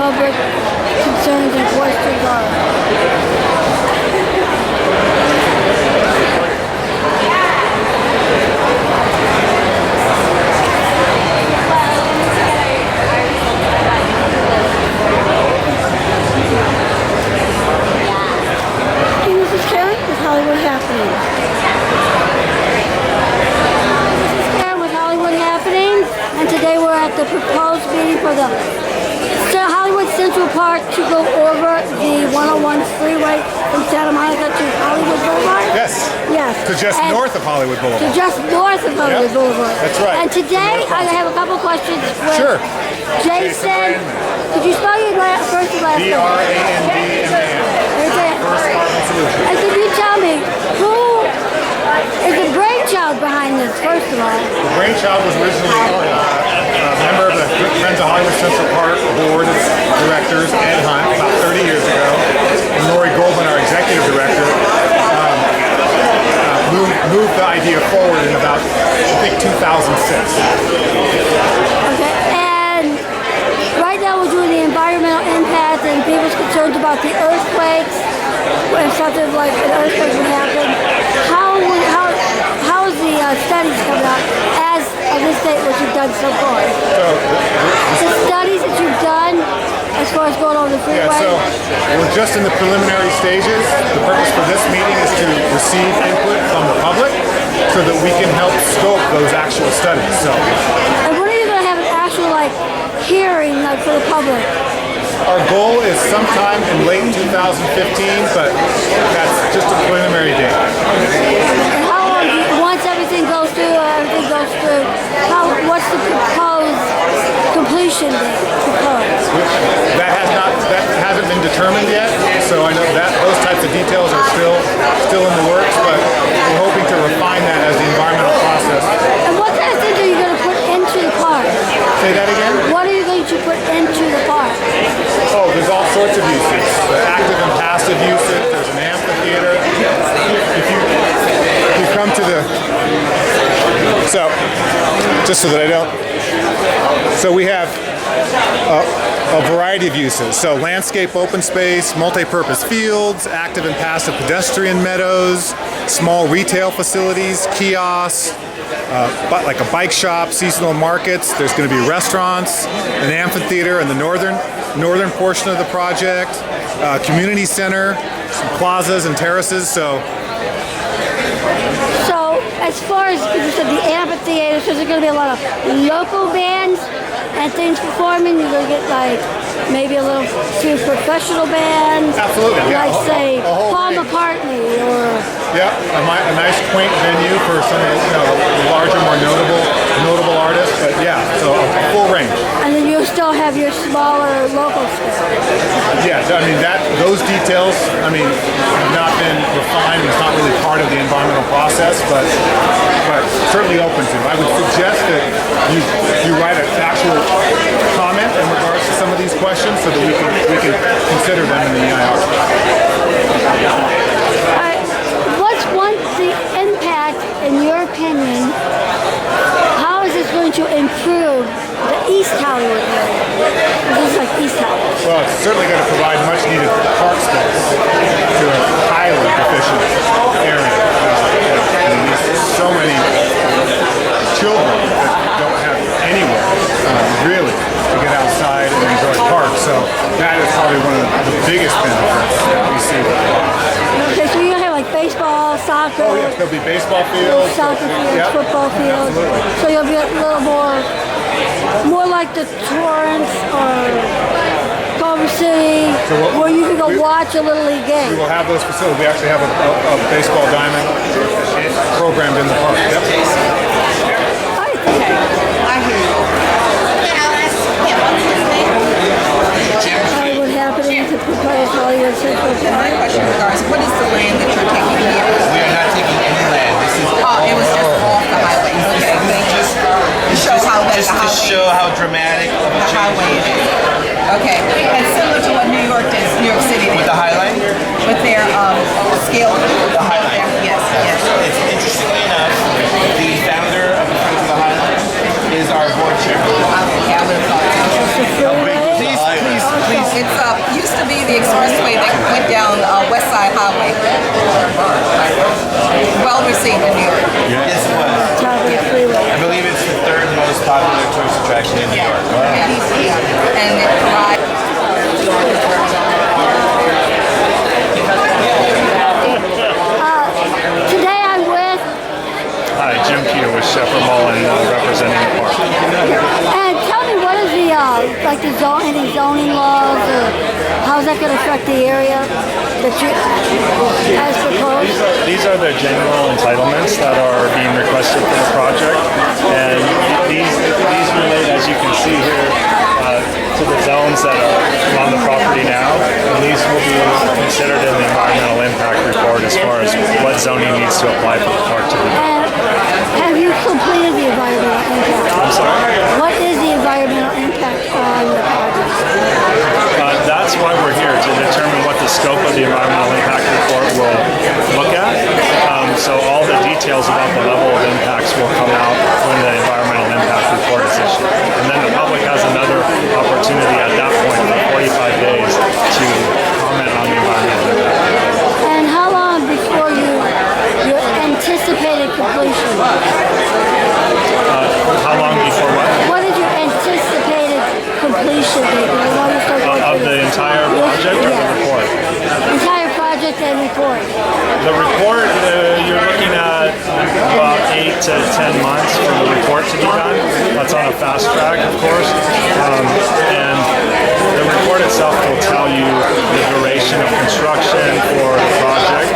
public concerns and questions are. Hey, this is Karen with Hollywood Happenings. This is Karen with Hollywood Happenings, and today we're at the proposed meeting for the Hollywood Central Park to go over the 101 freeway from Santa Monica to Hollywood Boulevard. Yes. Yes. To just And north of Hollywood to Boulevard. just north of Hollywood Yep. Boulevard. That's right. And today I have a couple questions with Sure. Jason. Could you spell your first and last name? B-R-A-N-D-M-A-N. There's it. First Carbon Solutions. And can you tell me who is the brainchild behind this, first of all? The brainchild was originally a member of the Friends of Hollywood Central Park Board of Directors, Ed Hunt, about 30 years ago. And Lori Goldman, our executive director, moved the idea forward in about, I think, 2006. Okay, and right now we're doing the environmental impact and people's concerns about the earthquakes. When something like an earthquake would happen, how is the studies coming out as of this date, what you've done so far? So The studies that you've done as far as going over the freeway? Yeah, so we're just in the preliminary stages. The purpose for this meeting is to receive input from the public so that we can help scope those actual studies. So And when are you going to have an actual hearing for the public? our goal is sometime in late 2015, but that's just a preliminary date. And how long once everything goes through, what's the proposed completion date? That hasn't been determined yet, so I know that those types of details are still in the works, but we're hoping to refine that as the environmental process. And what kind of things are you going to put into the park? Say that again? What are you going to put into the park? Oh, there's all sorts of uses. The active and passive uses. There's an amphitheater. If you come to the... So, just so that I don't... So we have a variety of uses. So landscape open space, multi-purpose fields, active and passive pedestrian meadows, small retail facilities, kiosks, but like a bike shop, seasonal markets. There's going to be restaurants, an amphitheater in the northern portion of the project, community center, some plazas and terraces. So as far as you said, the amphitheater, so there's going to be a lot of local bands and things performing. You're going to get maybe a few professional bands. Absolutely, yeah. Like say A whole Paul range. McCartney or... Yeah, a nice quaint venue for some of the larger, more notable artists. But yeah, so a full range. And then you'll still have your smaller local stuff. Yeah, I mean those details, have not been refined. It's not really part of the environmental process, but certainly open to. I would suggest that you write an actual comment in regards to some of these questions, so that we can consider them in the EIR. The impact, in your opinion, how is this going to improve the East Hollywood area? This is like East Hollywood. Well, it's certainly going to provide much needed park space to a highly efficient area. There's so many children that don't have anywhere really to get outside and enjoy the park. So that is probably one of the biggest benefits that we see with the park. Okay, so you're going to have baseball, soccer. Oh yes, there'll be baseball fields, soccer fields, yep. football fields. Absolutely. So you'll be a little more like the Torrance or Culver City, where you can go watch a Little League game. We will have those facilities. We actually have a baseball diamond programmed in the park. Yep. Hollywood Happenings to propose Hollywood Central Park. My question regards, what is the land that you're taking here? We are not taking any land. This is It was just off the highway. Okay, thank you. To show how that just the to highway, show how dramatic of a the change highway it is. is. Okay, and similar to what New York does, New York City With did, the highlight, with their scale. the highlight. Yes, yes. It's interestingly enough, the founder of the Friends of the Highlight is our board chair. Okay, I would have thought. It's the freeway. Please It's used to be the expressway that went down West Side Highway. Well received in New York. Yes, it was. Top of the freeway. I believe it's the third most popular tourist attraction in New York. And it provides. Today I'm with, Hi, Jim Peter with Shepherd Mullen representing the park. and tell me what is the, like the any zoning laws, or how's that going to affect the area that you, as proposed? These are the general entitlements that are being requested for the project, and these relate, as you can see here, to the zones that are on the property now, and these will be considered in the environmental impact report as far as what zoning needs to apply for the park to be. And have you completed the environmental impact? I'm sorry? What is the environmental impact on the project? That's why we're here, to determine what the scope of the environmental impact report will look at. So all the details about the level of impacts will come out when the environmental impact report is issued. And then the public has another opportunity at that point for 45 days to comment on the environmental impact. And how long before your anticipated completion? How long before what? What is your anticipated completion date? Of the entire project or the report? Entire project and report. The report, you're looking at about 8 to 10 months for the report to be done. That's on a fast track, of course. And the report itself will tell you the duration of construction for the project.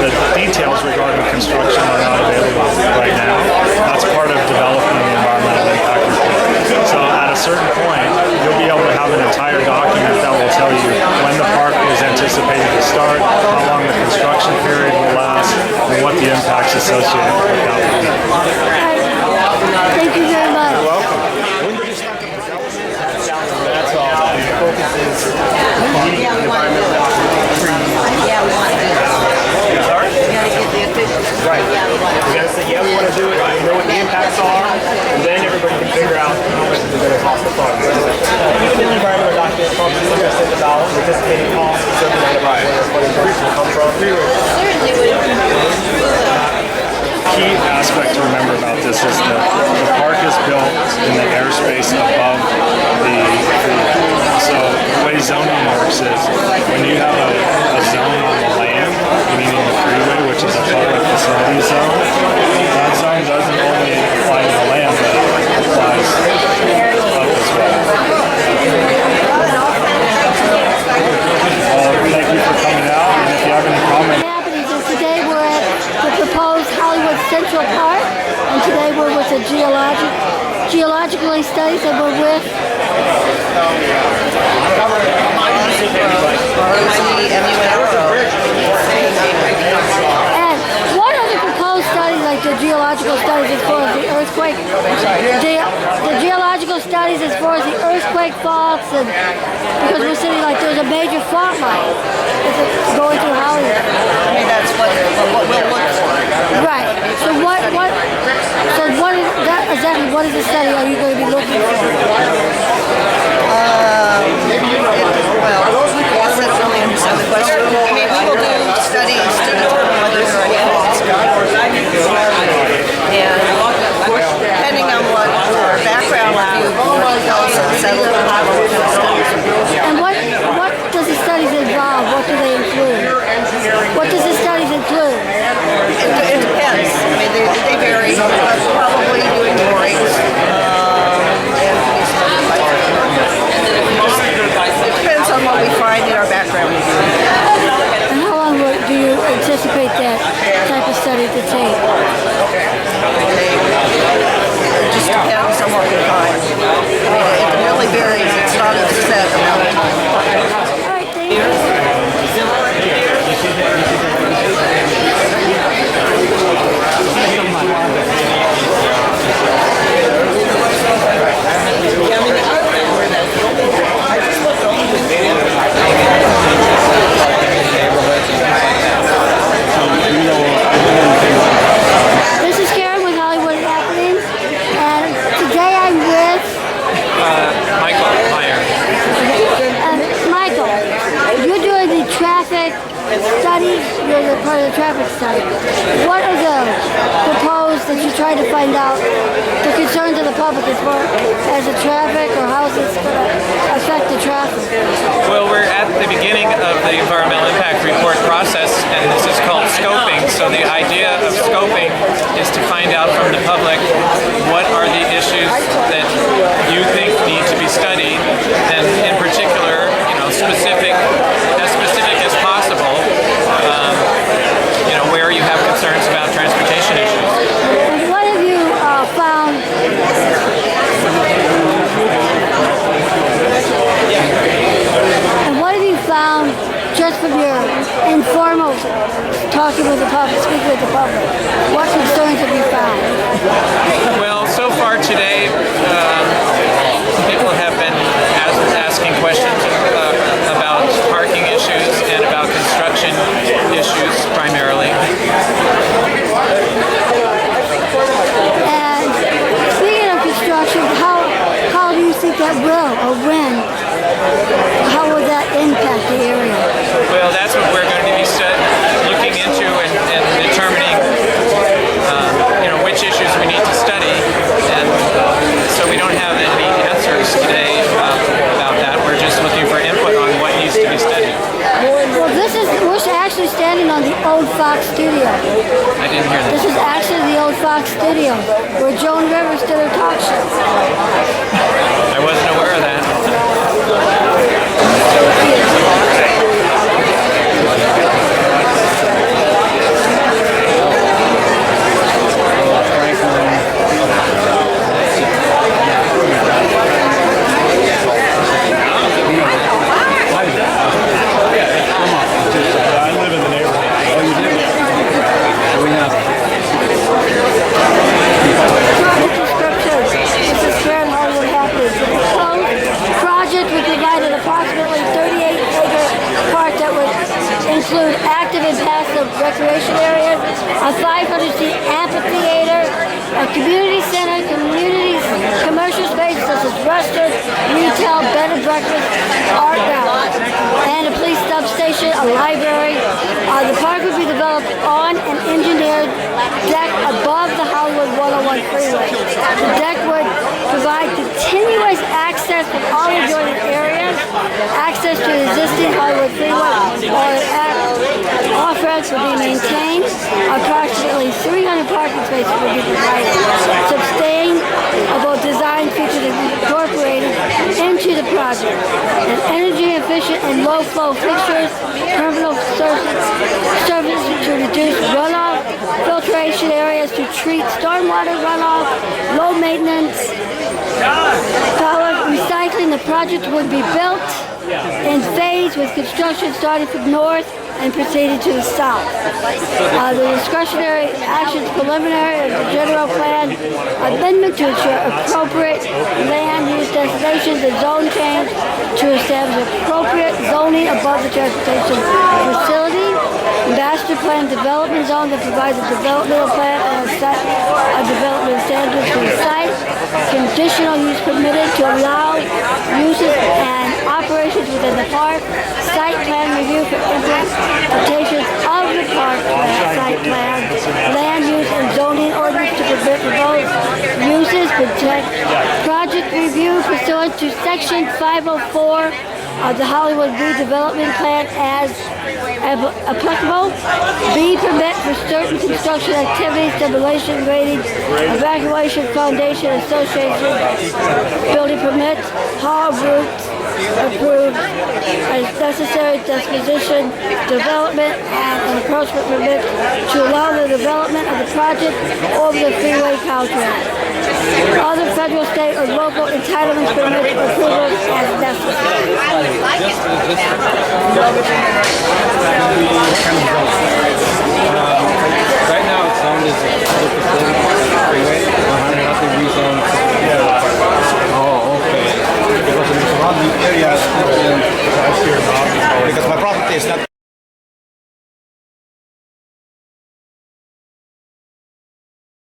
The details regarding construction are not available right now. That's part of developing the environmental impact report. So at a certain point, you'll be able to have an entire document that will tell you when the park is anticipated to start, how long the construction period will last, and what the impacts associated with that will be. Thank you very much. You're welcome. That's all. The focus is meeting the environmental Yeah, we want to do it. Sorry? We got to get the officials. Right. We gotta say, yeah, we want to do it, we know what the impacts are, and then everybody can figure out how much is it going to cost the park. Even the environmental document probably is going to $6, anticipated cost, certain amount of where the increase will come from. Key aspect to remember about this is that the park is built in the airspace above the freeway. So the way zoning works is when you have a zone on the land, meaning the freeway, which is a public facility zone, that zone doesn't only apply to the land, but it applies up as well. Thank you for coming out, and if you have any comments, Happening is today we're at the proposed Hollywood Central Park, and today we're with the geological studies, and we're with and what are the proposed studies, like the geological studies as far as the earthquake, the geological studies as far as the earthquake faults, and because we're sitting like there's a major fault line going through Hollywood. I mean, that's what we'll look for. Right. So what is that exactly? What is the study are you going to be looking for? Well, I said I really understand the question. I mean, we will do studies to determine whether there are any faults. And depending on what our background review board tells us, that will have what kind of studies. And what does the studies involve? What do they include? What does the studies include? It depends. I mean, they vary. But probably doing borings. It depends on what we find in our background review. And how long do you anticipate that type of study to take? It just depends on what we find. I mean, it really varies. It's not a set amount of time. All right, thank you. you're the part of the traffic study. What are the proposed that you try to find out the concerns of the public as a traffic, or how is this going to affect the traffic? Well, we're at the beginning of the environmental impact report process, and this is called scoping. So the idea of scoping is to find out from the public what are the issues that you think need to be studied, and in particular, as specific as possible, where you have concerns about transportation issues. And what have you found? And what have you found just from your informal talking with the public, speaking with the public? What concerns have you found? Well, so far today, people have been asking questions about parking issues and about construction issues primarily. And speaking of construction, how do you think that will, or when, how will that impact the area? Well, that's what we're going to be looking into and determining, which issues we need to study. And so we don't have any answers today about that. We're just looking for input on what needs to be studied. Well, we're actually standing on the old Fox studio. I didn't hear that. This is actually the old Fox studio where Joan Rivers did her talk show. I wasn't aware of that. Include active and passive recreation areas, a 500-seat amphitheater, a community center, commercial spaces such as restaurants, retail, bed and breakfast, art gallery, and a police substation, a library. The park would be developed on an engineered deck above the Hollywood 101 freeway. The deck would provide continuous access from all adjoining areas, access to the existing Hollywood freeway, or off-ramps will be maintained. Approximately 300 parking spaces will be provided. Sustainable design features incorporated into the project. And energy efficient and low-flow fixtures, terminal services to reduce runoff, filtration areas to treat stormwater runoff, low maintenance, power recycling. The project would be built in phase with construction starting from north and proceeding to the south. The discretionary actions preliminary of the general plan amendment to ensure appropriate land use designations and zone change to establish appropriate zoning above the transportation facility. Master plan development zone that provides a developmental plan and a development standards for the site. Conditional use permitted to allow uses and operations within the park. Site plan review for implementation of the park site plan. Land use and zoning ordinance to permit proposed uses. Project review pursuant to section 504 of the Hollywood redevelopment plan as applicable. B, permit for certain construction activities, demolition, grading, evacuation, foundation, association, building permits, haul routes approved as necessary, disposition, development, and an encroachment permit to allow the development of the project over the freeway contract. Other federal, state, or local entitlements, permits, or approvals as necessary. Right now it's zoned as a freeway. Nothing rezoned. Oh, okay. Because in the surrounding area, because my property is not